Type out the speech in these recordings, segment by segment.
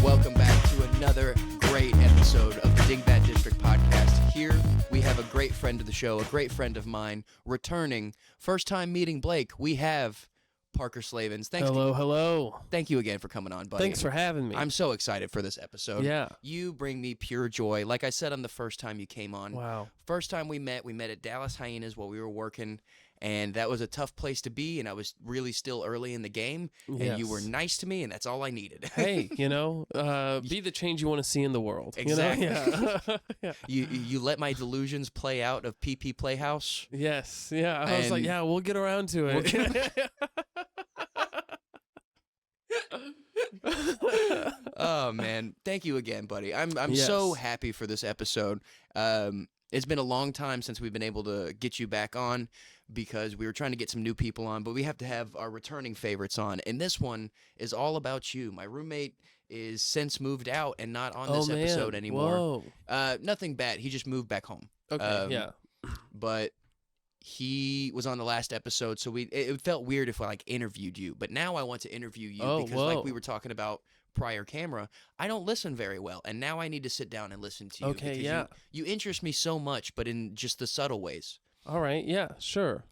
Welcome back to another great episode of the Dingbat District Podcast. Here we have a great friend of the show, a great friend of mine, returning. First time meeting Blake, we have Parker Slavens. Hello. Thank you again for coming on, buddy. Thanks for having me. I'm so excited for this episode. Yeah. You bring me pure joy. Like I said on the first time you came on. Wow. First time we met at Dallas Hyenas while we were working. And that was a tough place to be, and I was really still early in the game, and you were nice to me, and that's all I needed. Hey, be the change you want to see in the world. Exactly. Yeah. You let my delusions play out of PP Playhouse. Yes, yeah. I was like, yeah, we'll get around to it. Oh, man. Thank you again, buddy. I'm so happy for this episode. It's been a long time since we've been able to get you back on because we were trying to get some new people on, but we have to have our returning favorites on. And this one is all about you. My roommate is since moved out and not on this episode anymore. Whoa. Nothing bad. He just moved back home. Okay, yeah. But he was on the last episode, so it felt weird if I interviewed you. But now I want to interview you because like we were talking about prior camera, I don't listen very well, and now I need to sit down and listen to you. Okay, because yeah. You interest me so much, but in just the subtle ways. All right, yeah, sure.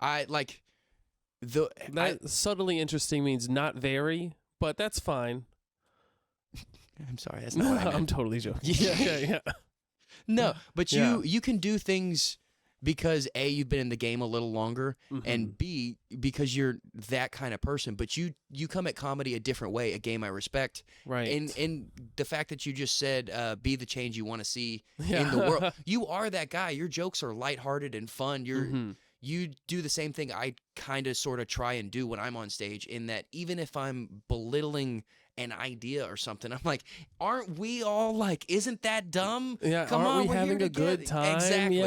Subtly interesting means not very, but that's fine. I'm sorry, that's not what I meant. I'm totally joking. Yeah. No, but you can do things because A, you've been in the game a little longer, and B, because you're that kind of person. But you come at comedy a different way, a game I respect. Right. And the fact that you just said, be the change you want to see in the world. You are that guy. Your jokes are lighthearted and fun. You do the same thing I kind of sort of try and do when I'm on stage, in that even if I'm belittling an idea or something, I'm like, aren't we all like, isn't that dumb? Yeah, come on, we having a good time? Exactly.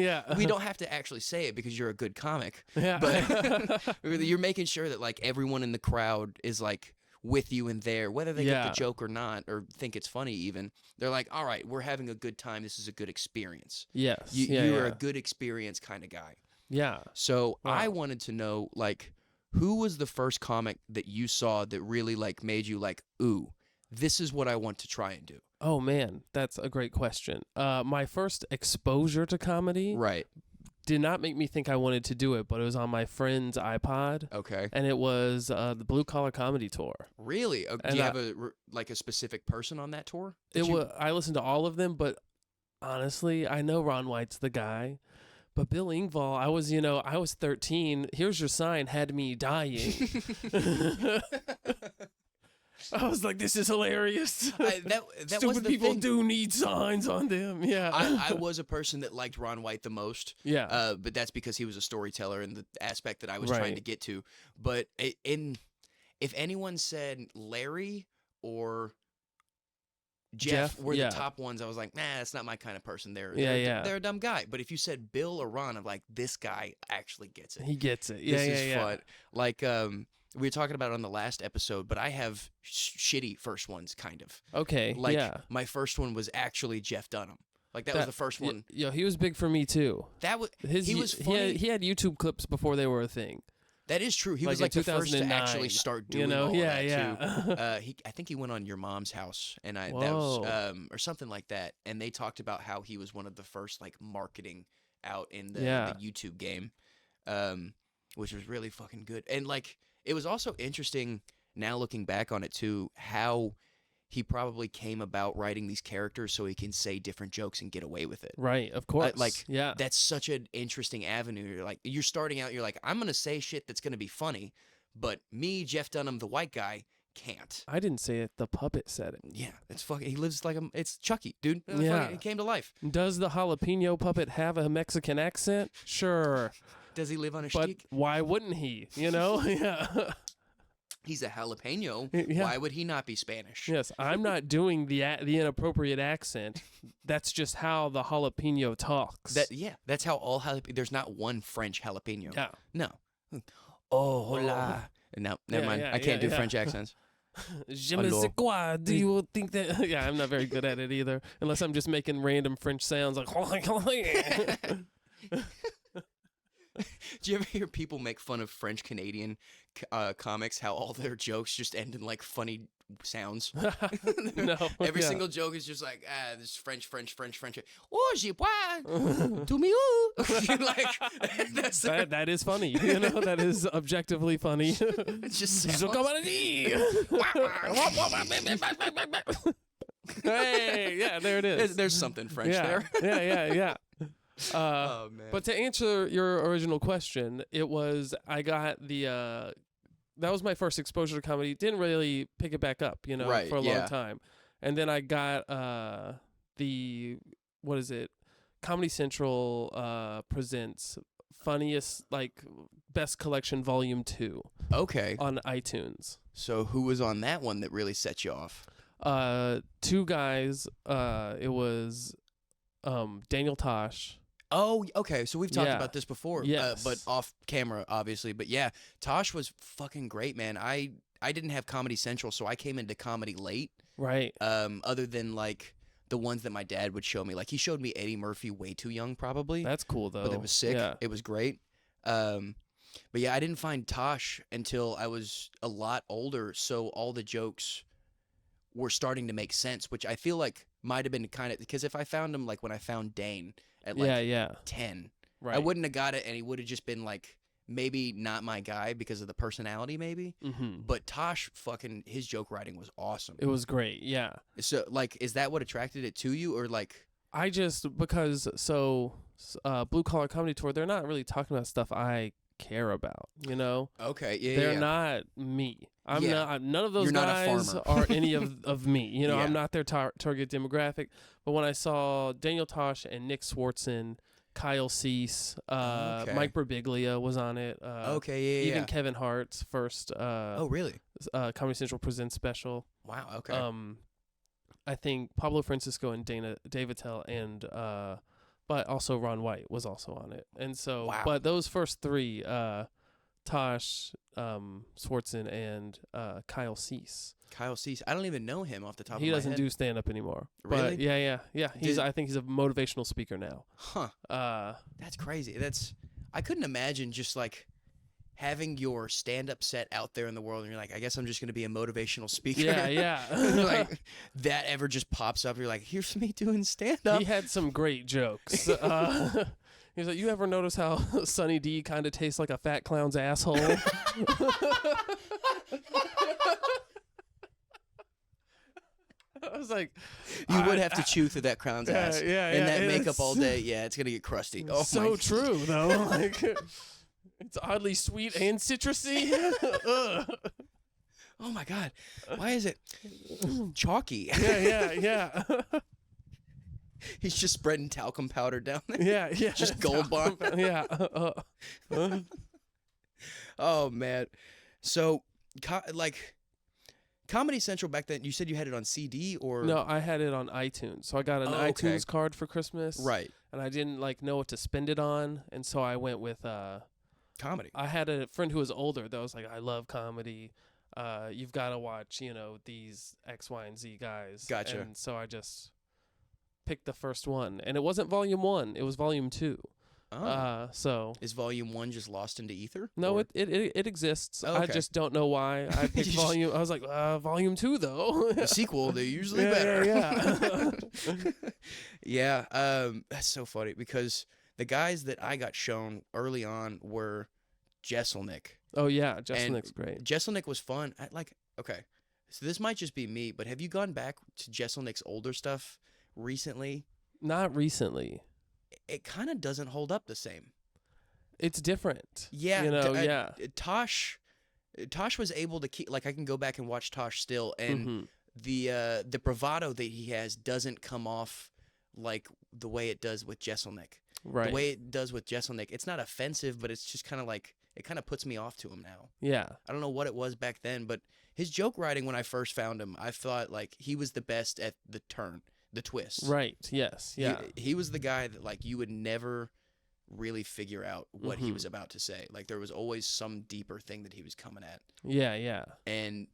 Yeah. We don't have to actually say it because you're a good comic. Yeah. But you're making sure that like everyone in the crowd is like with you in there, whether they get the joke or not, or think it's funny even. They're like, all right, we're having a good time. This is a good experience. Yes. You're a good experience kind of guy. Yeah. So I wanted to know, like, who was the first comic that you saw that really like made you like, ooh, this is what I want to try and do? Oh man, that's a great question. My first exposure to comedy did not make me think I wanted to do it, but it was on my friend's iPod. Okay. And it was the Blue Collar Comedy Tour. Really? Do you have a specific person on that tour? I listened to all of them, but honestly, I know Ron White's the guy. But Bill Engvall, I was 13. Here's your sign, had me dying. I was like, this is hilarious. That Stupid was the people thing. do need signs on them. Yeah. I was a person that liked Ron White the most. Yeah. But that's because he was a storyteller and the aspect that I was trying to get to. But if anyone said Larry or Jeff were the top ones, I was like, nah, that's not my kind of person. They're a dumb guy. But if you said Bill or Ron, I'm like, this guy actually gets it. He gets it. This is fun. Like, we were talking about it on the last episode, but I have shitty first ones, kind of. Okay, like, my first one was actually Jeff Dunham. Like, that was the first one. Yo, he was big for me, too. He was funny. He had YouTube clips before they were a thing. That is true. He was like the first to actually start doing all that too. I think he went on Your Mom's House, and that was or something like that. And they talked about how he was one of the first like marketing out in the YouTube game, which was really fucking good. And like it was also interesting now looking back on it too, how he probably came about writing these characters so he can say different jokes and get away with it. Right, of course. That's such an interesting avenue. You're starting out, you're like, I'm going to say shit that's going to be funny, but me, Jeff Dunham, the white guy, can't. I didn't say it. The puppet said it. Yeah, it's fucking, he lives like it's Chucky, dude. Yeah. It came to life. Does the jalapeno puppet have a Mexican accent? Sure. Does he live on a but shtick? Why wouldn't he? Yeah. He's a jalapeno. Yeah. Why would he not be Spanish? Yes, I'm not doing the inappropriate accent. That's just how the jalapeno talks. That's how all jalapeno. There's not one French jalapeno. Yeah. No. Oh, hola. No, never mind. I can't do French accents. Je me sais quoi? Do you think that? Yeah, I'm not very good at it either, unless I'm just making random French sounds like. Do you ever hear people make fun of French Canadian comics how all their jokes just end in like funny sounds. No, Every single joke is just like this French. Oh, je bois to me. Like that is funny. You know, that is objectively funny. It's just hey, yeah, there it is. There's something French there. Yeah. Oh man! But to answer your original question, I got the that was my first exposure to comedy. Didn't really pick it back up, you know, for a long time. And then I got the what is it? Comedy Central presents funniest best collection volume 2. Okay. On iTunes. So who was on that one that really set you off? 2 guys. It was Daniel Tosh. Oh, okay. So we've talked about this before, yes. But off camera, obviously. But yeah, Tosh was fucking great, man. I didn't have Comedy Central, so I came into comedy late. Right. Other than like the ones that my dad would show me. Like he showed me Eddie Murphy way too young, probably. That's cool though. But it was sick. Yeah. It was great. But yeah, I didn't find Tosh until I was a lot older. So all the jokes were starting to make sense, which I feel like might have been kind of because if I found him like when I found Dane at like 10, right. I wouldn't have got it, and he would have just been like maybe not my guy because of the personality, maybe. Mm-hmm. But Tosh, fucking his joke writing was awesome. It was great, yeah. So like, is that what attracted it to you, or like? I just because Blue Collar Comedy Tour, they're not really talking about stuff I care about, you know. Okay, yeah, they're not me. I'm not. None of those You're guys are any of me. You know, Yeah. I'm not their target demographic. But when I saw Daniel Tosh and Nick Swartzen, Kyle Cease, Mike Birbiglia was on it. Even Kevin Hart's first. Oh, really? Comedy Central Presents special. Wow. Okay. I think Pablo Francisco and Dave Attell and but also Ron White was also on it. And so, but those first 3, Tosh, Swartzen, and Kyle Cease. Kyle Cease. I don't even know him off the top of my head. He doesn't do stand-up anymore. Really? But yeah. I think he's a motivational speaker now. Huh. That's crazy. I couldn't imagine just like having your stand-up set out there in the world and you're like, I guess I'm just going to be a motivational speaker. Yeah. Like that ever just pops up. You're like, here's me doing stand-up. He had some great jokes. He's like, you ever notice how Sunny D kind of tastes like a fat clown's asshole? I was like, you would have to chew through that clown's ass. And that makeup it's all day. Yeah, it's going to get crusty. Oh, so true, though. Like, it's oddly sweet and citrusy. Oh, my God. Why is it chalky? Yeah. He's just spreading talcum powder down there. Yeah. Just Gold Bond. Yeah. Oh, man. So, Comedy Central back then, you said you had it on CD or? No, I had it on iTunes. So I got an iTunes card for Christmas. Right. And I didn't know what to spend it on. And so I went with comedy. I had a friend who was older that was like, I love comedy. You've got to watch, these X, Y, and Z guys. Gotcha. And so I just picked the first one. And it wasn't volume 1. It was volume 2. Oh. So is volume 1 just lost into ether? No, it exists. Oh, okay. I just don't know why I picked volume. I was like, volume 2 though. The sequel, they're usually better. Yeah. Yeah. That's so funny because the guys that I got shown early on were Jesselnick. Oh yeah, Jesselnick's great. Jesselnick was fun. Okay, so this might just be me, but have you gone back to Jesselnick's older stuff recently? Not recently. It kind of doesn't hold up the same. It's different. Yeah. Tosh was able to keep, I can go back and watch Tosh still, and the bravado that he has doesn't come off like the way it does with Jesselnick. Right. The way it does with Jesselnick, it's not offensive, but it's just kind of like, it kind of puts me off to him now. Yeah. I don't know what it was back then, but his joke writing when I first found him, I thought he was the best at the twist. Right. Yes. Yeah. He was the guy that you would never really figure out what he was about to say. There was always some deeper thing that he was coming at. Yeah. And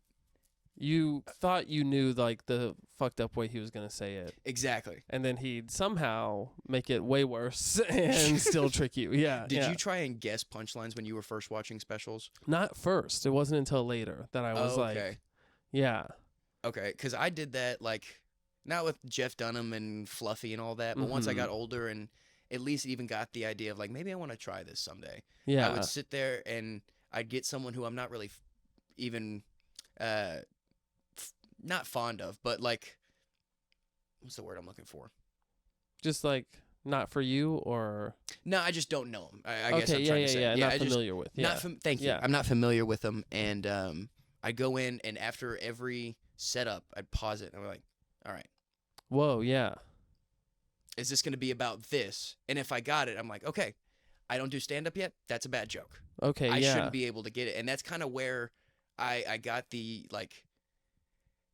You thought you knew like the fucked up way he was gonna say it. Exactly. And then he'd somehow make it way worse and still trick you. Yeah. Did you try and guess punchlines when you were first watching specials? Not first. It wasn't until later that I was like, yeah. Okay, because I did that like not with Jeff Dunham and Fluffy and all that, but once I got older and at least even got the idea of like maybe I want to try this someday. Yeah. I would sit there and I'd get someone who I'm not really even not fond of, but like, what's the word I'm looking for? Just like not for you, or no, I just don't know him. I guess I'm trying to say. Not familiar with. Yeah. Thank you. I'm not familiar with them, and I'd go in, and after every setup, I'd pause it, and I'm like, all right. Whoa, yeah. Is this going to be about this? And if I got it, I'm like, okay, I don't do stand-up yet. That's a bad joke. Okay, I shouldn't be able to get it, and that's kind of where I got the like.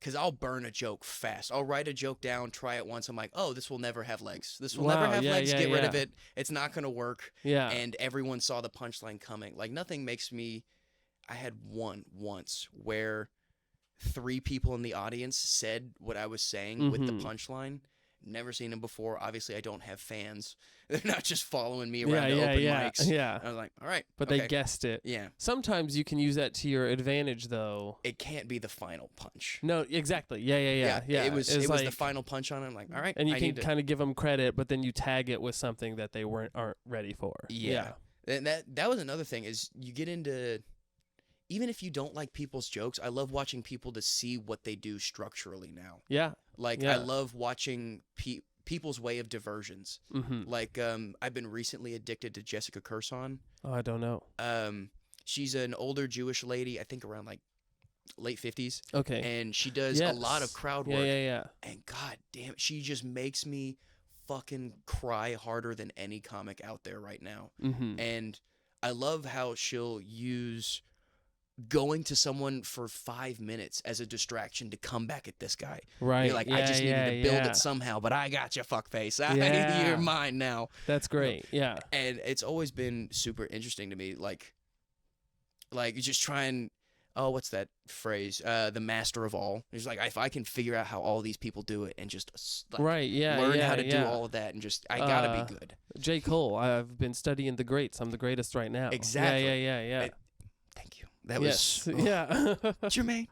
Because I'll burn a joke fast. I'll write a joke down, try it once. I'm like, oh, this will never have legs. This will never have legs. Get rid of it. It's not going to work. Yeah. And everyone saw the punchline coming. Like, nothing makes me... I had one once where 3 people in the audience said what I was saying with the punchline. Never seen them before. Obviously, I don't have fans. They're not just following me around to open mics. Yeah. I was like, all right. But they guessed it. Yeah. Sometimes you can use that to your advantage, though. It can't be the final punch. No, exactly. Yeah. It was the final punch on it. I'm like, all right. And you can kind of give them credit, but then you tag it with something that they aren't ready for. Yeah. And that was another thing is you get into... Even if you don't like people's jokes, I love watching people to see what they do structurally now. Yeah. I love watching people's way of diversions. Like, I've been recently addicted to Jessica Kirson. Oh, I don't know. She's an older Jewish lady, I think around like late 50s. Okay. And she does a lot of crowd work. Yeah. And god damn, she just makes me fucking cry harder than any comic out there right now. And I love how she'll use... going to someone for 5 minutes as a distraction to come back at this guy. Right. You're like, I just needed to build it somehow, but I got you, fuckface. You're mine now. That's great. Yeah. And it's always been super interesting to me. Like you just try and, what's that phrase? The master of all. It's like, if I can figure out how all these people do it and just learn how to do all of that and just, I gotta be good. J. Cole, I've been studying the greats. I'm the greatest right now. Exactly. Yeah. Thank you. That was Jermaine.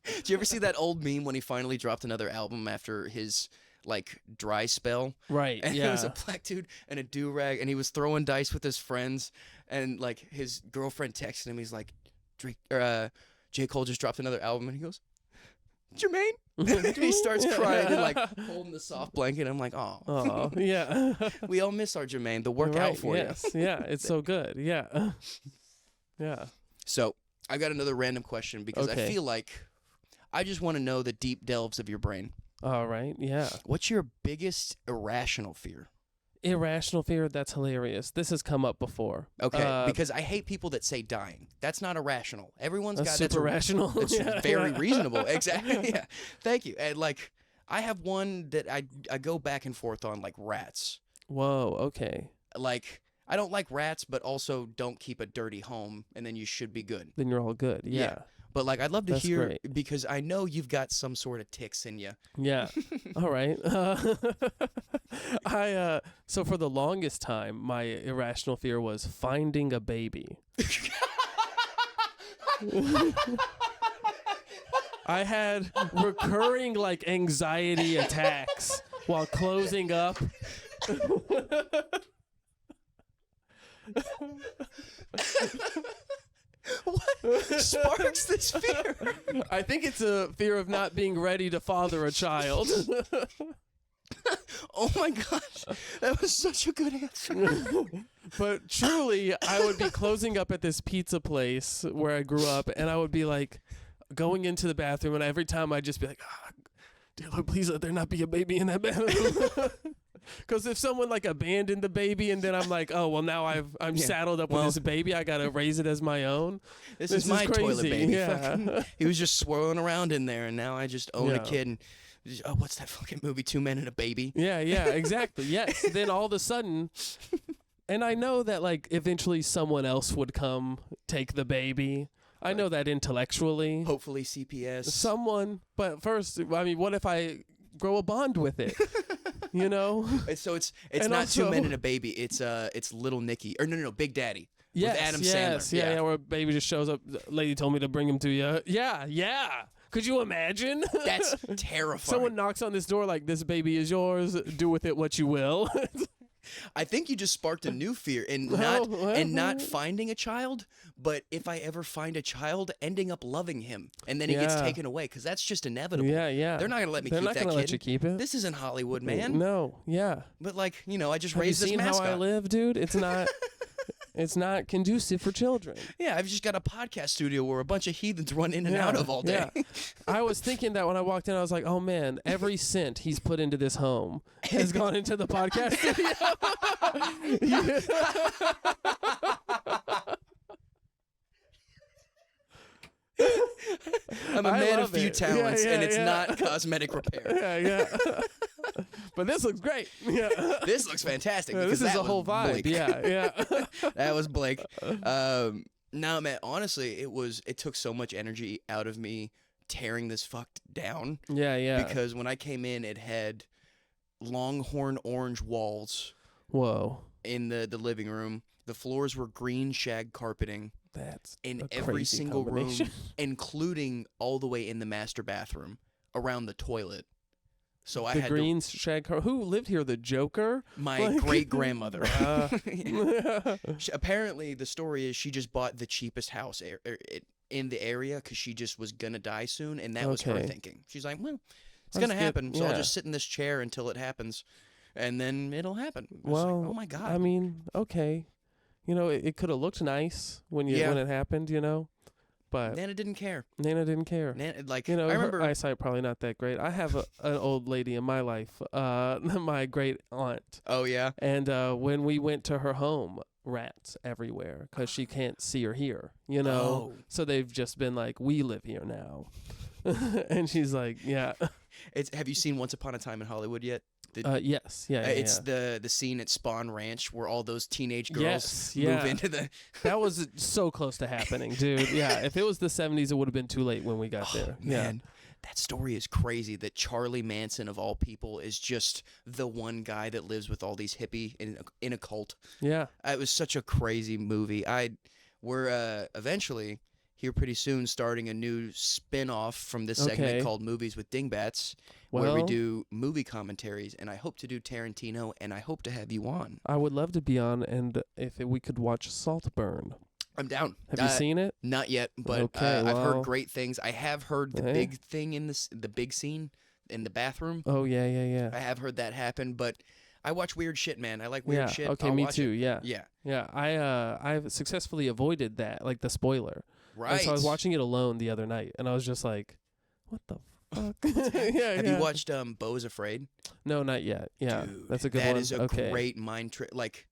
Did you ever see that old meme when he finally dropped another album after his like dry spell? Right. And it was a black dude and a do-rag, and he was throwing dice with his friends, and like his girlfriend texted him. He's like, J. Cole just dropped another album, and he goes, Jermaine. And he starts crying and like holding the soft blanket. I'm like, oh yeah. We all miss our Jermaine. The workout for you. Yeah, it's so good. Yeah. Yeah. So I got another random question because I feel like I just want to know the deep delves of your brain. All right. Yeah. What's your biggest irrational fear? Irrational fear? That's hilarious. This has come up before. Okay. Because I hate people that say dying. That's not irrational. Everyone's got super rational. It's very reasonable. Exactly. Yeah. Thank you. And like, I have one that I go back and forth on, like rats. Whoa. Okay. Like, I don't like rats, but also don't keep a dirty home, and then you should be good. Then you're all good. Yeah. But like, I'd love to hear, because I know you've got some sort of ticks in you. Yeah. All right. So for the longest time, my irrational fear was finding a baby. I had recurring like anxiety attacks while closing up. What sparks this fear? I think it's a fear of not being ready to father a child. Oh my gosh, that was such a good answer. But truly, I would be closing up at this pizza place where I grew up, and I would be like going into the bathroom, and every time I'd just be like, dear Lord, please let there not be a baby in that bathroom. Because if someone like abandoned the baby and then I'm like, oh, well, now I'm saddled up with this baby, I got to raise it as my own. This is my crazy. Toilet baby. Yeah. He was just swirling around in there, and now I just own a kid. And just, what's that fucking movie, 2 Men and a Baby? Yeah, exactly. Yes. Then all of a sudden, and I know that like eventually someone else would come take the baby. I know that intellectually. Hopefully CPS. Someone, but first, I mean, what if I grow a bond with it? You know? So it's not also, 2 Men and a Baby. It's Little Nicky. Or no, Big Daddy. Yes, with Adam Sandler. Yeah, where a baby just shows up. Lady told me to bring him to you. Yeah. Could you imagine? That's terrifying. Someone knocks on this door like, this baby is yours. Do with it what you will. I think you just sparked a new fear in not finding a child, but if I ever find a child, ending up loving him, and then he gets taken away, because that's just inevitable. Yeah. They're not gonna let me keep that kid. They're not gonna let you keep it. This isn't Hollywood, man. No, yeah. But like, I just raised this mascot. Have you seen how I live, dude? It's not. It's not conducive for children. Yeah, I've just got a podcast studio where a bunch of heathens run in and out of all day. Yeah. I was thinking that when I walked in, I was like, oh man, every cent he's put into this home has gone into the podcast studio. I'm a man of few talents, and it's not cosmetic repair. Yeah. But this looks great. Yeah. This looks fantastic. This is a whole vibe. Blake. Yeah. That was Blake. No, man, honestly, it took so much energy out of me tearing this fucked down. Yeah. Because when I came in, it had Longhorn orange walls. Whoa. In the living room. The floors were green shag carpeting. That's in every single room, including all the way in the master bathroom, around the toilet. So I had green shag carpet. Who lived here? The Joker? My great grandmother. Apparently, the story is she just bought the cheapest house in the area because she just was gonna die soon, and that was her thinking. She's like, well, it's gonna happen, so I'll just sit in this chair until it happens, and then it'll happen. Well, like, oh my God. I mean, okay. It could have looked nice when it happened, but Nana didn't care. Nana didn't care. I her remember eyesight probably not that great. I have an old lady in my life, my great aunt. Oh yeah. And when we went to her home, rats everywhere because she can't see or hear. Oh. So they've just been like, we live here now, and she's like, yeah. Have you seen Once Upon a Time in Hollywood yet? Yes. Yeah. It's the scene at Spawn Ranch where all those teenage girls move into the. That was so close to happening, dude. Yeah. If it was the 70s, it would have been too late when we got there. Man, that story is crazy. That Charlie Manson, of all people, is just the one guy that lives with all these hippie in a cult. Yeah. It was such a crazy movie. We're eventually here pretty soon starting a new spin-off from this segment called Movies with Dingbats, where we do movie commentaries, and I hope to do Tarantino, and I hope to have you on. I would love to be on, and if we could watch Saltburn. I'm down. Have you seen it? Not yet, but I've heard great things. I have heard the big thing in the big scene in the bathroom. Oh, yeah. I have heard that happen, but I watch weird shit, man. I like weird shit. Okay, me too. Yeah. Yeah. I've successfully avoided that, like the spoiler. Right. And so I was watching it alone the other night, and I was just like, what the fuck? Have you watched Beau's Afraid? No, not yet. Yeah. Dude, that's a good one. That is a great mind trick. Like,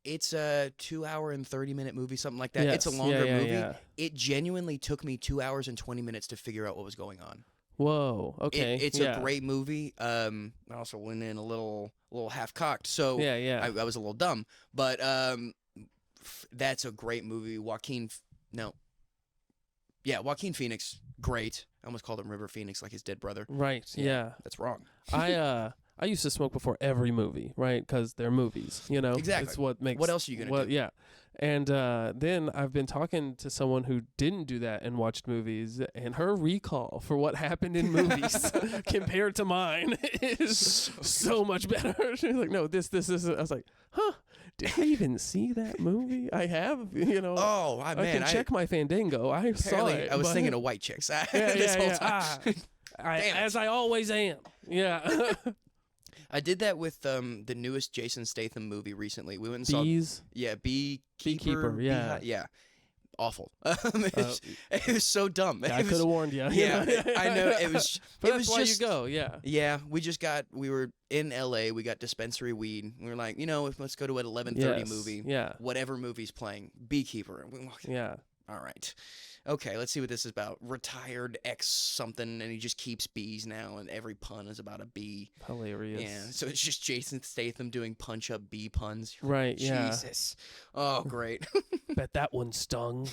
it's a 2 hour and 30-minute movie, something like that. Yes. It's a longer movie. Yeah. It genuinely took me 2 hours and 20 minutes to figure out what was going on. Whoa. Okay. It's a great movie. I also went in a little half-cocked, so I was a little dumb. But that's a great movie. Joaquin Phoenix, great. I almost called him River Phoenix, like his dead brother. Right. Yeah. That's wrong. I used to smoke before every movie, right? Because they're movies, Exactly. It's what makes. What else are you gonna do? Yeah. And then I've been talking to someone who didn't do that and watched movies, and her recall for what happened in movies compared to mine is so much better. She's like, no, this. I was like, huh? Did I even see that movie? I have, Oh, man. I can check my Fandango. I saw it. I was thinking of White Chicks this whole time. As I always am. Yeah. I did that with the newest Jason Statham movie recently. We went and Bees? saw Beekeeper, yeah. Yeah. Awful. It was so dumb. I could have warned you. Yeah, I know. It was. But it was that's why just, you go. Yeah. Yeah, we were in LA. We got dispensary weed. We were like, let's go to an 11:30 movie. Yeah. Whatever movie's playing, Beekeeper. Yeah. All right. okay, let's see what this is about. Retired X something, and he just keeps bees now, and every pun is about a bee. Hilarious. Yeah, so it's just Jason Statham doing punch-up bee puns. Right, yeah. Jesus. Oh, great. Bet that one stung.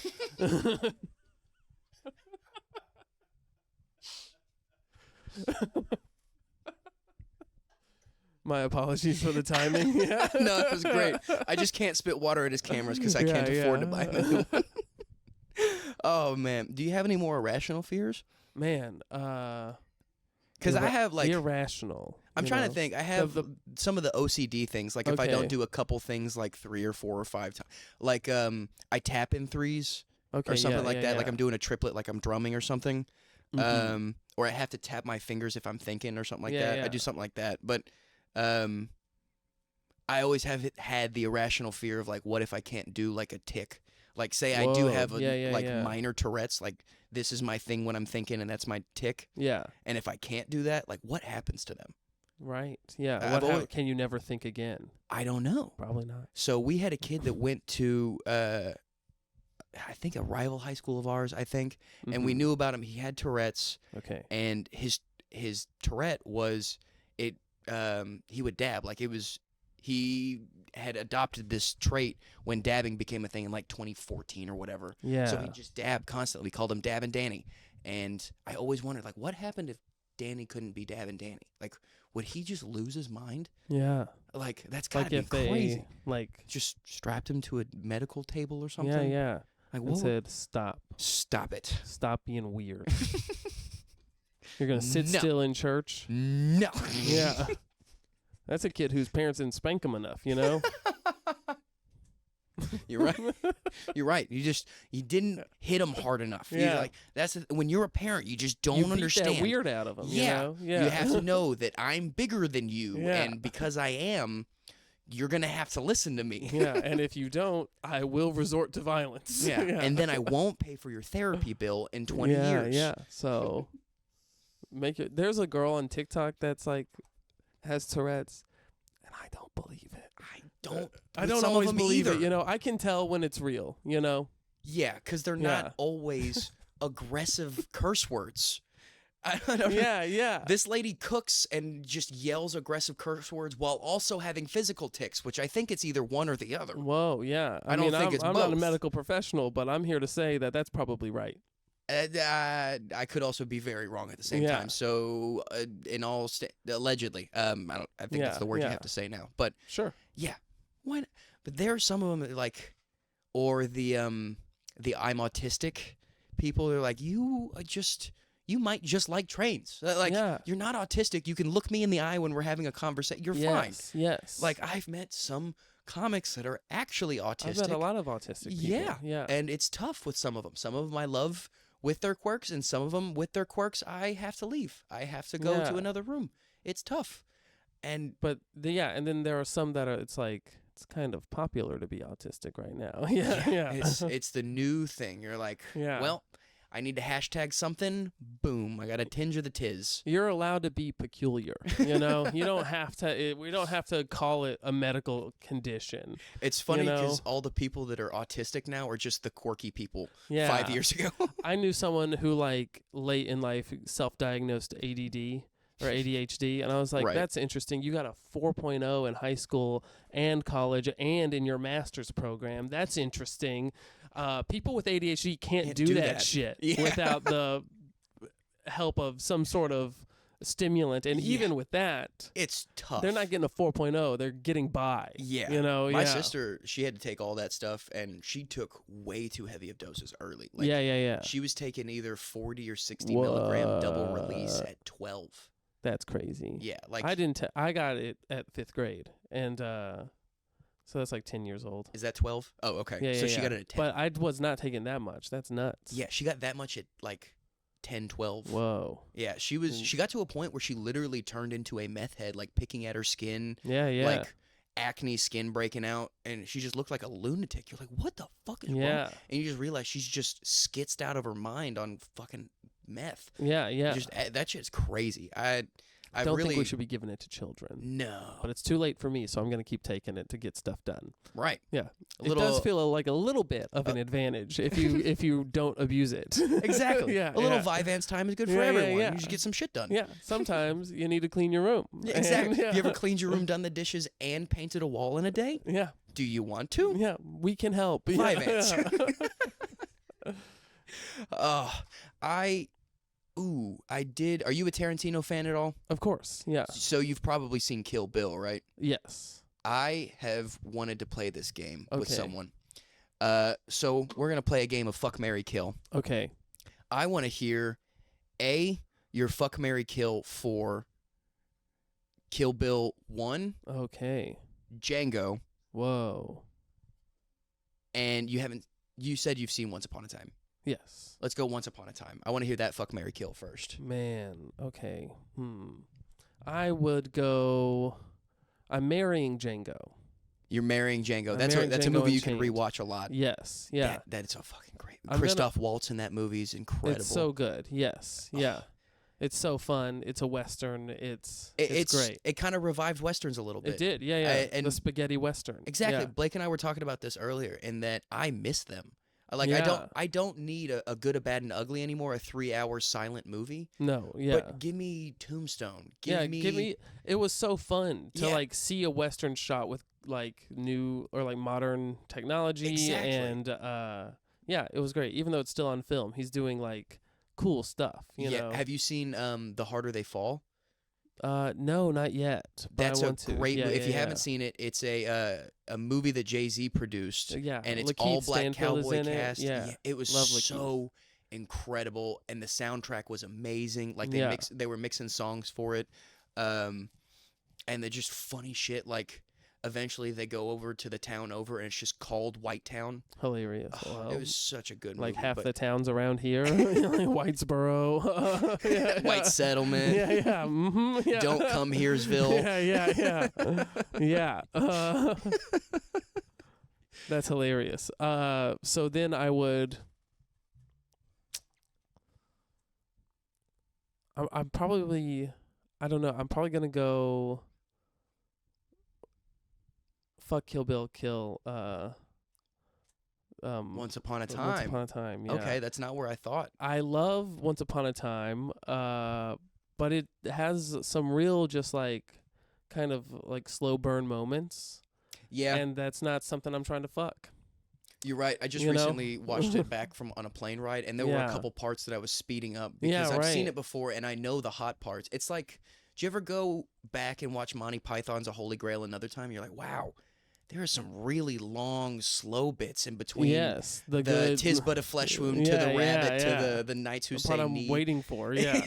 My apologies for the timing. Yeah. No, it was great. I just can't spit water at his cameras because I can't afford to buy him a new one. Oh, man. Do you have any more irrational fears? Man, because I have, like... Irrational. I'm trying to think. I have some of the OCD things. Like, if I don't do a couple things, like 3 or 4 or 5 times. Like, I tap in threes or something like that. Like, I'm doing a triplet, like I'm drumming or something. Mm-hmm. Or I have to tap my fingers if I'm thinking or something like that. Yeah. I do something like that. But I always have had the irrational fear of, like, what if I can't do, like, a tick? Like, say I do have minor Tourette's, like, this is my thing when I'm thinking, and that's my tick. Yeah. And if I can't do that, like, what happens to them? Right. Yeah. Can you never think again? I don't know. Probably not. So we had a kid that went to, I think, a rival high school of ours, I think, and we knew about him. He had Tourette's. Okay. And his Tourette was, he would dab. Like, he had adopted this trait when dabbing became a thing in, like, 2014 or whatever. Yeah. So he just dabbed constantly. We called him Dab and Danny. And I always wondered, like, what happened if Danny couldn't be Dab and Danny? Like, would he just lose his mind? Yeah. Like, that's gotta be crazy. Like, just strapped him to a medical table or something? Yeah, yeah. Like, what? Said, stop. Stop it. Stop being weird. You're going to sit still in church? No. Yeah. That's a kid whose parents didn't spank him enough, you know? You're right. You're right. You didn't hit him hard enough. Yeah. When you're a parent, you just don't understand. You beat that weird out of him. Yeah. You know? Yeah. You have to know that I'm bigger than you, and because I am, you're gonna have to listen to me. Yeah. And if you don't, I will resort to violence. Yeah. And then I won't pay for your therapy bill in 20 years. Yeah. So there's a girl on TikTok that's like has Tourette's, and I don't believe it. I don't always believe it. You know, I can tell when it's real, you know? Yeah, because they're not always aggressive curse words. I don't know. Yeah. This lady cooks and just yells aggressive curse words while also having physical tics, which I think it's either one or the other. Whoa, yeah. I mean, I'm not a medical professional, but I'm here to say that that's probably right. I could also be very wrong at the same time. So, allegedly, I think that's the word you have to say now. But sure, yeah, why not? But there are some of them that, like, or the I'm autistic people. They're like, you might just like trains. Like, you're not autistic. You can look me in the eye when we're having a conversation. You're fine. Yes. Like, I've met some comics that are actually autistic. I've met a lot of autistic people. Yeah. And it's tough with some of them. Some of them I love with their quirks, and some of them with their quirks I have to leave. I have to go to another room. It's tough. And then there are some that are, it's like, it's kind of popular to be autistic right now. Yeah. It's the new thing. You're like, well, I need to hashtag something. Boom. I got a tinge of the tiz. You're allowed to be peculiar. You know, you don't have to. We don't have to call it a medical condition. It's funny because all the people that are autistic now are just the quirky people 5 years ago. I knew someone who, like, late in life self-diagnosed ADD or ADHD, and I was like, that's interesting. You got a 4.0 in high school and college and in your master's program. That's interesting. People with ADHD can't do that shit without the help of some sort of stimulant. And even with that, it's tough. They're not getting a 4.0. They're getting by. Yeah. You know, my sister, she had to take all that stuff, and she took way too heavy of doses early. Like, she was taking either 40 or 60 milligram double release at 12. That's crazy. Yeah. Like, I got it at 5th grade. And, so that's like 10 years old. Is that 12? Oh, okay. Yeah, so she got it at 10. But I was not taking that much. That's nuts. Yeah, she got that much at like 10, 12. Whoa. Yeah, she got to a point where she literally turned into a meth head, like picking at her skin. Yeah. Like acne, skin breaking out, and she just looked like a lunatic. You're like, what the fuck is wrong? And you just realize she's just skitzed out of her mind on fucking meth. Yeah. That shit's crazy. I don't think we should be giving it to children. No. But it's too late for me, so I'm going to keep taking it to get stuff done. Right. Yeah. It does feel like a little bit of an advantage if you don't abuse it. Exactly. A little Vyvanse time is good for everyone. You just get some shit done. Yeah. Sometimes you need to clean your room. Yeah, exactly. You ever cleaned your room, done the dishes, and painted a wall in a day? Yeah. Do you want to? Yeah. We can help. Vyvanse. I did. Are you a Tarantino fan at all? Of course, yeah. So you've probably seen Kill Bill, right? Yes. I have wanted to play this game with someone. So we're going to play a game of Fuck, Marry, Kill. Okay. I want to hear, your Fuck, Marry, Kill for Kill Bill 1. Okay. Django. Whoa. And you said you've seen Once Upon a Time. Yes. Let's go Once Upon a Time. I want to hear that Fuck, Marry, Kill first. Man, okay. I would go... I'm marrying Django. You're marrying Django. That's a movie you can rewatch a lot. Yes, yeah. That's a fucking great... Christoph Waltz in that movie is incredible. It's so good, yes, yeah. It's so fun. It's a Western. It's great. It kind of revived Westerns a little bit. It did, yeah. And the spaghetti Western. Exactly. Yeah. Blake and I were talking about this earlier, in that I miss them. I don't need a Good, a Bad, and Ugly anymore. A 3-hour silent movie. No, yeah. But give me Tombstone. Give me. It was so fun to see a Western shot with new or modern technology. Exactly. And it was great. Even though it's still on film, he's doing cool stuff. You know. Have you seen The Harder They Fall? No, not yet. That's a great movie. If you haven't seen it, it's a movie that Jay-Z produced. Yeah, and it's Lakeith all black Stanfield cowboy is in cast. It. It was so incredible, and the soundtrack was amazing. They were mixing songs for it, and they're just funny shit. Eventually they go over to the town over, and it's just called White Town. Hilarious. Oh, it was such a good movie. Half the towns around here, Whitesboro, White Settlement. Yeah. Mm-hmm, yeah. Don't Come Heresville. Yeah. That's hilarious. So then I would. I'm probably. I don't know. I'm probably gonna go. Fuck, Kill Bill, Kill. Once Upon a Time. Once Upon a Time. Yeah. Okay, that's not where I thought. I love Once Upon a Time, but it has some real kind of slow burn moments. Yeah. And that's not something I'm trying to fuck. You're right. I just recently watched it back on a plane ride, and there were a couple parts that I was speeding up because I've seen it before, and I know the hot parts. It's like, do you ever go back and watch Monty Python's A Holy Grail another time? You're like, wow. There are some really long, slow bits in between. Yes, the good, "'Tis but a flesh wound" to the rabbit to the knights who say I'm need. waiting for. Yeah,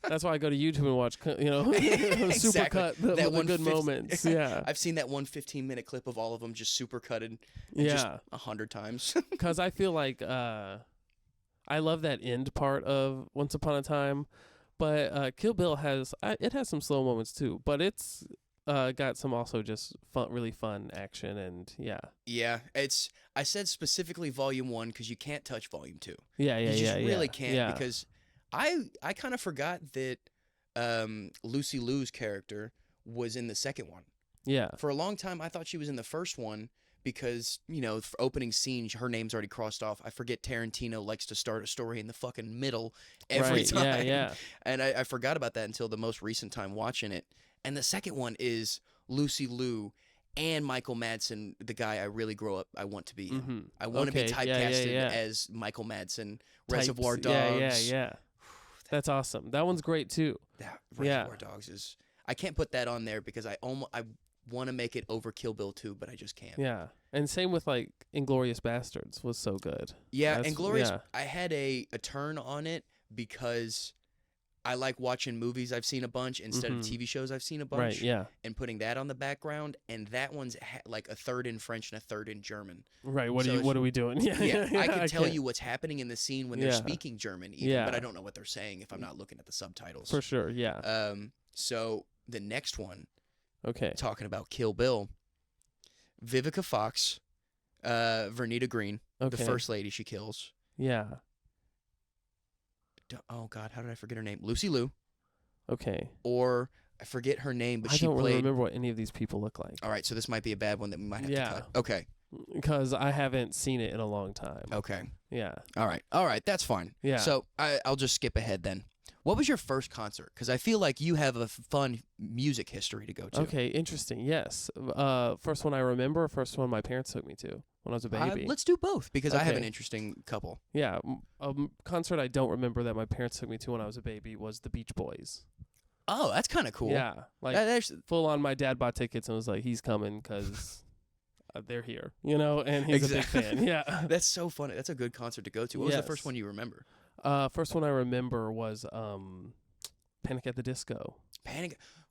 that's why I go to YouTube and watch. Supercut the good moments. Yeah, I've seen that 15-minute clip of all of them just supercutted. Just 100 times. Because I feel like I love that end part of Once Upon a Time, but Kill Bill has some slow moments too, but it's. Got some also just really fun action and Yeah, I said specifically Volume 1 because you can't touch Volume 2. You just really can't because I kind of forgot that Lucy Liu's character was in the second one. Yeah. For a long time, I thought she was in the first one because, for opening scene, her name's already crossed off. I forget Tarantino likes to start a story in the fucking middle every time. Yeah. And I forgot about that until the most recent time watching it. And the second one is Lucy Liu and Michael Madsen, the guy I really I want to be in. Mm-hmm. I want to be typecasted as Michael Madsen, Reservoir Dogs. Yeah. That's awesome. That one's great too. Reservoir Dogs is... I can't put that on there because I want to make it over Kill Bill 2, but I just can't. Yeah. And same with Inglourious Bastards was so good. Yeah, Inglourious... I had a turn on it because... I like watching movies I've seen a bunch instead of TV shows I've seen a bunch. Right, yeah. And putting that on the background, and that one's a third in French and a third in German. Right, what are we doing? Yeah, I can tell you what's happening in the scene when they're speaking German even, but I don't know what they're saying if I'm not looking at the subtitles. For sure, yeah. So the next one, okay, talking about Kill Bill, Vivica Fox, Vernita Green, the first lady she kills. Yeah. Oh, God, how did I forget her name? Lucy Liu. Okay. Or I forget her name, but I don't played. really remember what any of these people look like. All right, so this might be a bad one that we might have to cut. Okay. Because I haven't seen it in a long time. Okay. Yeah. All right, that's fine. Yeah. So I'll just skip ahead then. What was your first concert? Because I feel like you have a fun music history to go to. Okay, interesting. Yes. First one I remember, first one my parents took me to when I was a baby. Let's do both because I have an interesting couple. Yeah. A concert I don't remember that my parents took me to when I was a baby was the Beach Boys. Oh, that's kind of cool. Yeah. Like, full on, my dad bought tickets and was like, he's coming because they're here, and he's a big fan. Yeah. That's so funny. That's a good concert to go to. What was the first one you remember? First one I remember was Panic at the Disco.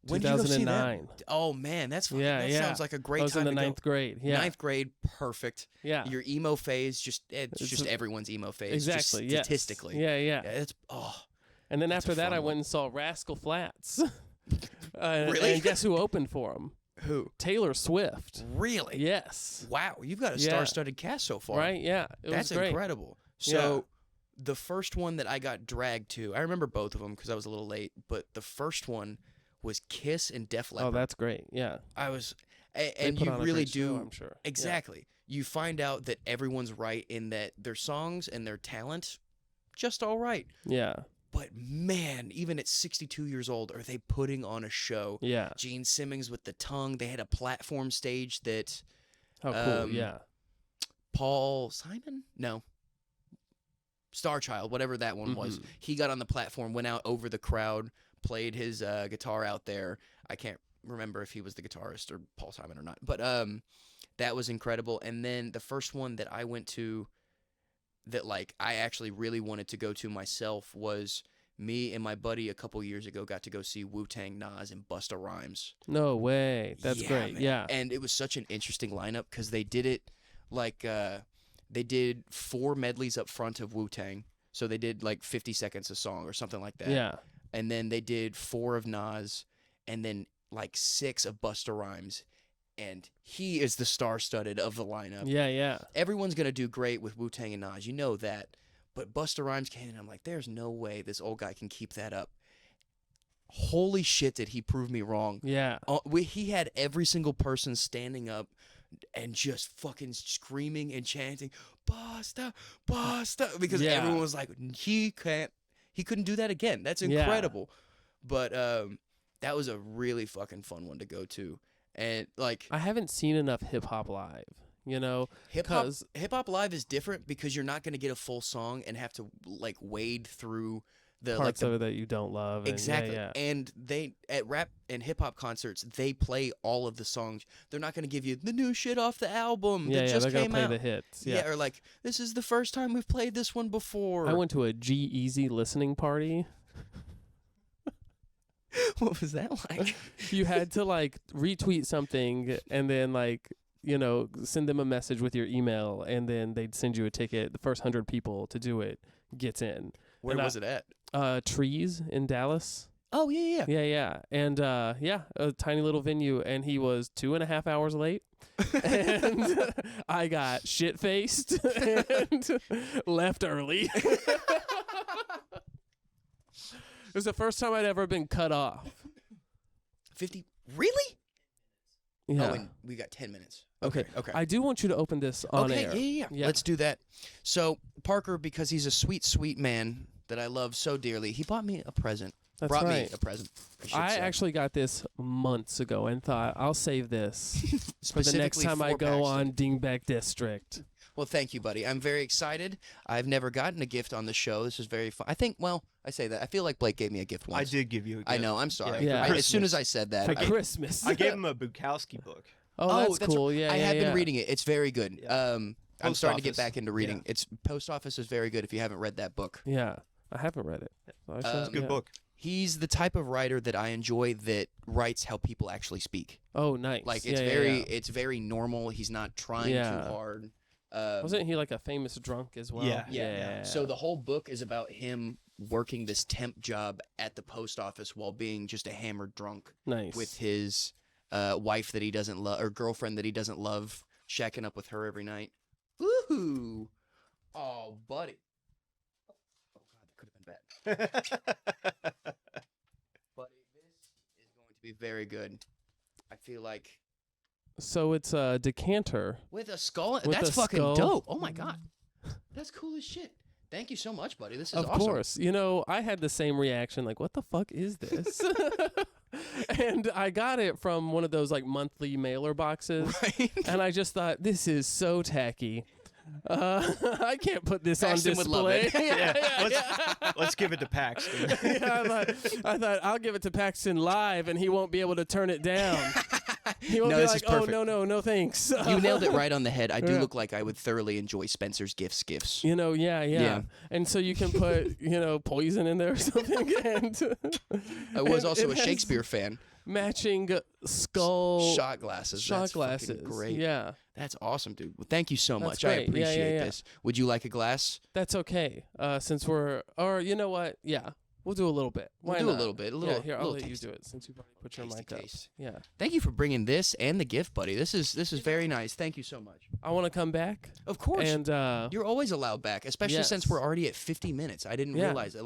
When 2009. Did you go see that? Oh man, that's fun. That sounds like a great time. I was in the ninth grade. Yeah, ninth grade, perfect. Yeah, your emo phase, it's just everyone's emo phase. Exactly. Just statistically. Yeah. It's And then after that, I went and saw Rascal Flatts. Really? And guess who opened for him? Who? Taylor Swift. Really? Yes. Wow, you've got a star-studded cast so far. Right? Yeah. That's incredible. So. The first one that I got dragged to, I remember both of them because I was a little late, but the first one was Kiss and Def Leppard. Oh, that's great. Yeah. I was, and you really do. Show, I'm sure. Exactly. Yeah. You find out that everyone's right in that their songs and their talent, just all right. Yeah. But man, even at 62 years old, are they putting on a show? Yeah. Gene Simmons with the tongue. They had a platform stage that. Oh, cool. Yeah. Paul Simon? No. Starchild, whatever that one was. He got on the platform, went out over the crowd, played his guitar out there. I can't remember if he was the guitarist or Paul Simon or not, but that was incredible. And then the first one that I went to that like I actually really wanted to go to myself was me and my buddy a couple years ago got to go see Wu-Tang, Nas, and Busta Rhymes. No way. That's great. Man. Yeah. And it was such an interesting lineup because they did it like they did 4 medleys up front of Wu-Tang. So they did like 50 seconds a song or something like that. Yeah. And then they did 4 of Nas and then like 6 of Busta Rhymes. And he is the star-studded of the lineup. Yeah. Everyone's going to do great with Wu-Tang and Nas. You know that. But Busta Rhymes came in and I'm like, there's no way this old guy can keep that up. Holy shit, did he prove me wrong. Yeah. He had every single person standing up and just fucking screaming and chanting, Busta, Busta, because everyone was like, he couldn't do that again. That's incredible. But that was a really fucking fun one to go to. And like, I haven't seen enough hip hop live. Hip hop live is different because you're not going to get a full song and have to like wade through the parts of it that you don't love. Exactly. And they at rap and hip hop concerts, they play all of the songs. They're not going to give you the new shit off the album that just came out. They're going to play the hits. Yeah, or like, this is the first time we've played this one before. I went to a G-Eazy listening party. What was that like? You had to like retweet something and then like, send them a message with your email and then they'd send you a ticket. The first 100 people to do it gets in. Where was it at? Trees in Dallas. Oh, yeah. Yeah. And, a tiny little venue, and he was 2.5 hours late. And I got shit-faced and left early. It was the first time I'd ever been cut off. 50? Really? Yeah. Oh, and we got 10 minutes. Okay. I do want you to open this on air. Yeah. Let's do that. So, Parker, because he's a sweet, sweet man that I love so dearly, he bought me a present. That's Brought right. me a present. I actually got this months ago and thought, I'll save this for the next time I go on Dingbat District. Well, thank you, buddy. I'm very excited. I've never gotten a gift on the show. This is very fun. I think, I say that. I feel like Blake gave me a gift once. I did give you a gift. I know. I'm sorry. Yeah. As soon as I said that. For Christmas. I gave him a Bukowski book. Oh, that's cool. Yeah, I have been reading it. It's very good. Yeah. I'm starting to get back into reading. It's Post Office is very good if you haven't read that book. Yeah. I haven't read it. It's a good book. He's the type of writer that I enjoy that writes how people actually speak. Oh, nice. Like it's very normal. He's not trying too hard. Wasn't he like a famous drunk as well? Yeah. So the whole book is about him working this temp job at the post office while being just a hammered drunk. Nice. With his wife that he doesn't love, or girlfriend that he doesn't love, shacking up with her every night. Ooh. Oh, buddy. Oh, God, that could have been bad. Buddy. be very good. I feel like. So it's a decanter with a skull. With That's a fucking skull. dope. Oh my god, that's cool as shit. Thank you so much, buddy. This is awesome. Of course. I had the same reaction. Like, what the fuck is this? And I got it from one of those like monthly mailer boxes, right? And I just thought, this is so tacky. I can't put this Paxton on display. would love it. Let's give it to Paxton. I thought I'll give it to Paxton live, and he won't be able to turn it down. He won't No, be this like, is oh, perfect. no, thanks. You nailed it right on the head. I do Yeah. look like I would thoroughly enjoy Spencer's gifts. Yeah. And so you can put, poison in there or something. And I was also it a has Shakespeare fan. Matching skull Shot glasses. That's fucking great. Yeah. That's awesome, dude. Well, thank you so That's much. great. I appreciate Yeah. this. Would you like a glass? That's okay. Since or you know what? Yeah. We'll do a little bit. Why We'll do not? a little bit. Yeah, here, I'll little let you taste. do it since you've already put your Tasty mic up. taste. Yeah. Thank you for bringing this and the gift, buddy. This is very nice. Thank you so much. I want to come back. Of course. And You're always allowed back, especially since Yes. we're already at 50 minutes. I didn't realize it.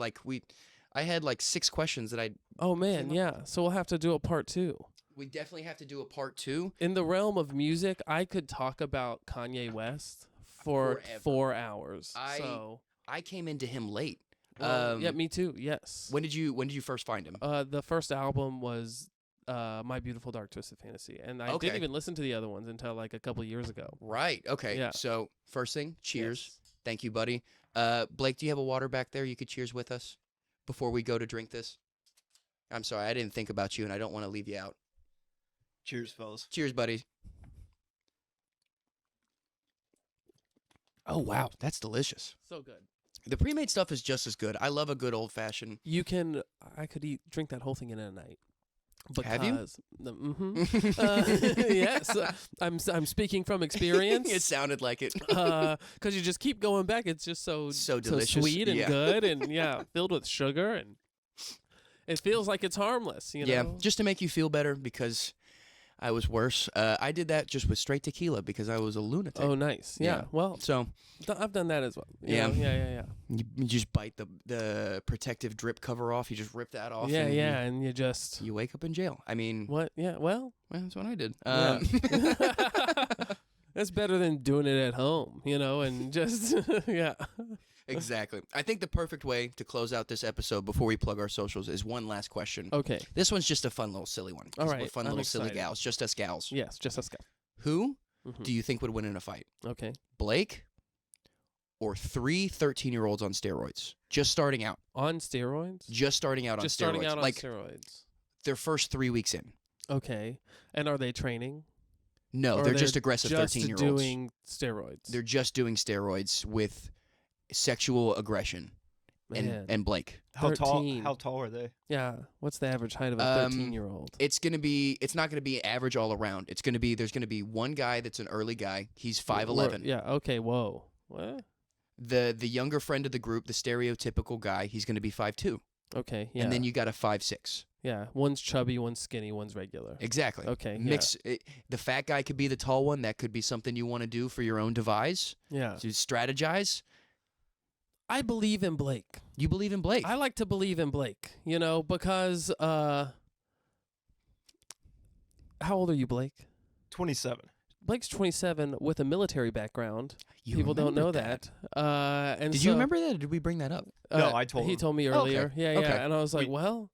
I had like 6 questions that oh man, yeah. So we'll have to do a part 2. we definitely have to do a part 2. In the realm of music, I could talk about Kanye West for Forever. 4 hours. I came into him late. Yeah, me too. Yes. When did you first find him? The first album was My Beautiful Dark Twisted Fantasy, and I didn't even listen to the other ones until like a couple years ago. Right. Okay. Yeah. So first thing, cheers. Yes. Thank you, buddy. Blake, do you have a water back there? You could cheers with us before we go to drink this. I'm sorry, I didn't think about you, and I don't want to leave you out. Cheers, fellas. Cheers, buddy. Oh wow, that's delicious. So good. The pre-made stuff is just as good. I love a good old-fashioned. I could drink that whole thing in a night. Have you? Yes, I'm speaking from experience. It sounded like it. Because you just keep going back. It's just so delicious. so sweet and Yeah. good, and filled with sugar, and it feels like it's harmless. Yeah, just to make you feel better because I was worse. I did that just with straight tequila because I was a lunatic. Oh, nice. Yeah. Well, So I've done that as well. Yeah. Yeah. you just bite the protective drip cover off. You just rip that off. Yeah, and and you just You wake up in jail. I mean, what? Yeah. Well, that's what I did. yeah. That's better than doing it at home, and just yeah. Exactly. I think the perfect way to close out this episode before we plug our socials is one last question. Okay. This one's just a fun little silly one. 'Cause All right, We're fun I'm little silly excited. gals. Just us gals. Yes, just us guys. Who Mhm. do you think would win in a fight? Okay. Blake or 3 13-year-olds on steroids? Just starting out. On steroids? Just starting out Just on steroids. starting out on like steroids. their first 3 weeks in. Okay. And are they training? No, Or they're just aggressive just 13-year-olds. doing steroids. They're just doing steroids with sexual aggression. Man. And Blake. How tall? 13. How tall are they? Yeah. What's the average height of a 13-year-old? It's not gonna be average all around. There's gonna be one guy that's an early guy. He's 5'11". Yeah. Okay. Whoa. What? The younger friend of the group, the stereotypical guy, he's gonna be 5'2". Okay. Yeah. And then you got a 5'6". yeah. One's chubby, one's skinny, one's regular. Exactly. Okay. The fat guy could be the tall one. That could be something you want to do for your own devise. Yeah. To strategize. I believe in Blake. You believe in Blake. I like to believe in Blake, because how old are you, Blake? 27. Blake's 27 with a military background. You People don't know remembered that. And Did you remember that, or did we bring that up? No, I told He him. told me Oh, okay. earlier. Yeah, Okay. yeah. And I was like, well,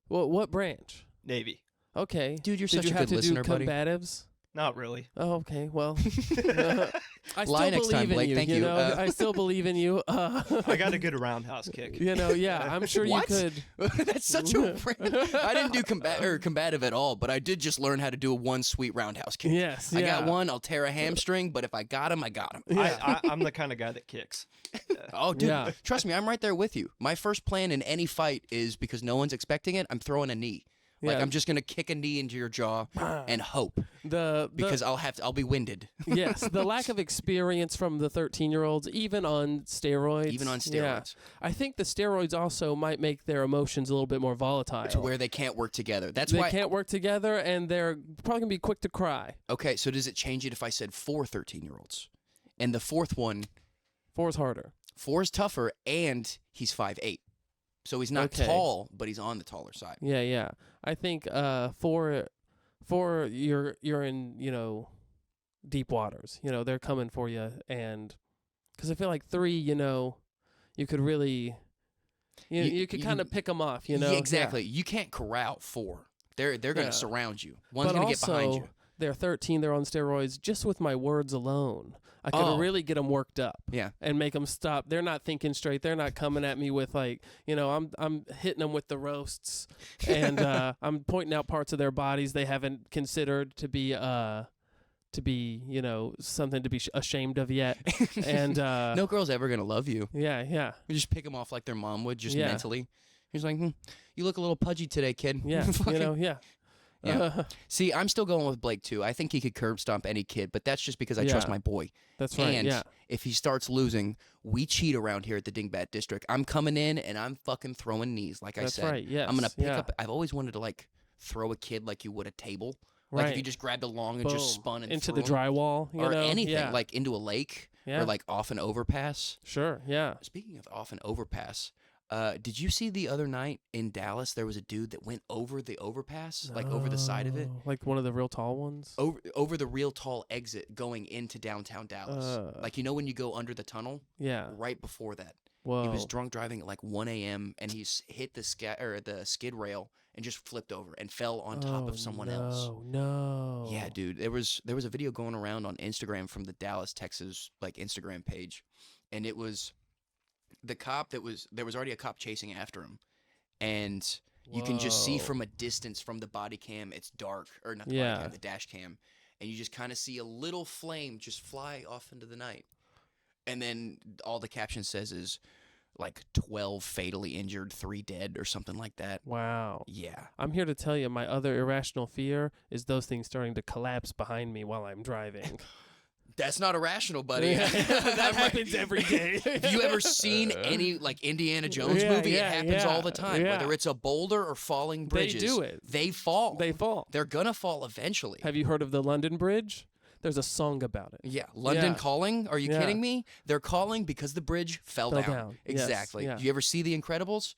what branch? Navy. Okay. Dude, you're Did such you a have good to listener, do buddy. combatives? Not really. Oh, okay. Well, I still Lie next believe time, in Blake. you. Thank you you. know, I still believe in you. I got a good roundhouse kick. Yeah, I'm sure What? you could. That's such a. I didn't do combative at all, but I did just learn how to do a one sweet roundhouse kick. Yes, I yeah. got one. I'll tear a hamstring, but if I got him, I got him. Yeah. I'm the kind of guy that kicks. Oh, dude, Yeah. trust me, I'm right there with you. My first plan in any fight is because no one's expecting it. I'm throwing a knee. Like Yeah. I'm just gonna kick a knee into your jaw and hope because I'll be winded. Yes, the lack of experience from the 13-year-olds, even on steroids. Even on Yeah. steroids. I think the steroids also might make their emotions a little bit more volatile. To where they can't work together. That's they why. can't work together, and they're probably going to be quick to cry. Okay, so does it change it if I said 4 13-year-olds? And the fourth one, 4 is harder. 4 is tougher, and he's 5'8". So he's not Okay. tall, but he's on the taller side. Yeah. I think for you're in, you know, deep waters. You know, they're coming for you, and because I feel like 3, you know, you could really, you could kind of pick them off. You know, yeah, exactly. Yeah. You can't corral 4. They're going to surround you. One's going to get behind you. They're 13. They're on steroids. Just with my words alone, I could really get them worked up. Yeah. And make them stop. They're not thinking straight. They're not coming at me with, like, you know, I'm hitting them with the roasts, and I'm pointing out parts of their bodies they haven't considered to be, you know, something to be ashamed of yet. And no girl's ever going to love you. Yeah, yeah. You just pick them off like their mom would, just mentally. He's like, you look a little pudgy today, kid. Yeah, you know, yeah. Yeah. See, I'm still going with Blake, too. I think he could curb stomp any kid, but that's just because I trust my boy. That's right, and if he starts losing, we cheat around here at the Dingbat District. I'm coming in, and I'm fucking throwing knees, like I said. That's right, yes. I'm going to pick up... I've always wanted to, like, throw a kid like you would a table. Like if you just grabbed a long and just spun and into threw the drywall, you or know? anything, like into a lake or like off an overpass. Sure, yeah. Speaking of off an overpass... did you see the other night in Dallas there was a dude that went over the overpass, like over the side of it? Like one of the real tall ones? Over the real tall exit going into downtown Dallas. Like, you know when you go under the tunnel? Yeah. Right before that. Whoa. He was drunk driving at like 1 a.m. and he's hit the skid rail and just flipped over and fell on top of someone else. No. Yeah, dude. There was a video going around on Instagram from the Dallas, Texas, like, Instagram page. And it was... the cop there was already a cop chasing after him, and you can just see from a distance from the body cam, it's dark, or not the body cam, the dash cam, and you just kind of see a little flame just fly off into the night, and then all the caption says is like 12 fatally injured, 3 dead, or something like that. Wow. Yeah. I'm here to tell you, my other irrational fear is those things starting to collapse behind me while I'm driving. That's not irrational, buddy. Yeah. That happens every day. Have you ever seen any, like, Indiana Jones movie? It happens all the time. Whether it's a boulder or falling bridges. They do it. They fall. They fall. They're going to fall eventually. Have you heard of the London Bridge? There's a song about it. Yeah. London Calling? Are you kidding me? They're calling because the bridge fell down. Exactly. Yes. Do you ever see The Incredibles?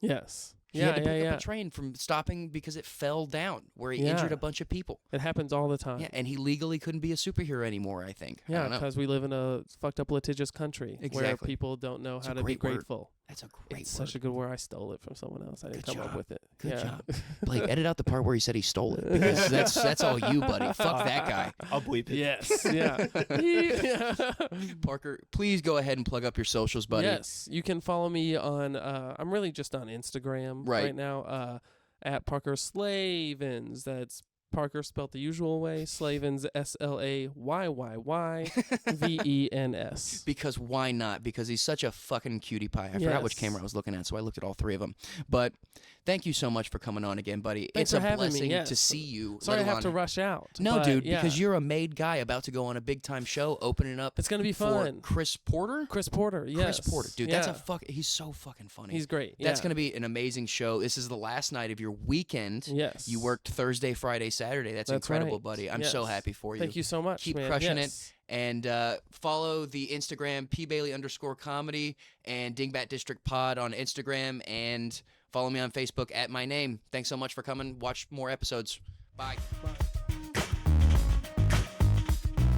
Yes. He had to pick up a train from stopping because it fell down, where he injured a bunch of people. It happens all the time. Yeah, and he legally couldn't be a superhero anymore, I think. Yeah, because we live in a fucked up litigious country where people don't know how to be grateful. That's a great word. It's such a good word. I stole it from someone else. I didn't come up with it. Good job. Blake, edit out the part where he said he stole it, because that's all you, buddy. Fuck that guy. I'll bleep it. Yes. Yeah. Parker, please go ahead and plug up your socials, buddy. Yes. You can follow me on, I'm really just on Instagram right now, at Parker Slavens. That's Parker spelled the usual way. Slavens, Slayyyvens. Because why not? Because he's such a fucking cutie pie. I forgot which camera I was looking at, so I looked at all 3 of them. But thank you so much for coming on again, buddy. Thanks it's for a blessing me, to see you. Sorry I have to rush out. No, dude, because you're a made guy about to go on a big time show, opening up. It's gonna be fun. Chris Porter. Chris Porter, yes. Chris Porter, dude. That's he's so fucking funny. He's great. That's gonna be an amazing show. This is the last night of your weekend. Yes. You worked Thursday, Friday, Saturday. That's incredible, buddy. I'm so happy for you. Thank you so much. Keep crushing it. And follow the Instagram, pbailey_comedy, and Dingbat District Pod on Instagram, and follow me on Facebook at my name. Thanks so much for coming. Watch more episodes. Bye.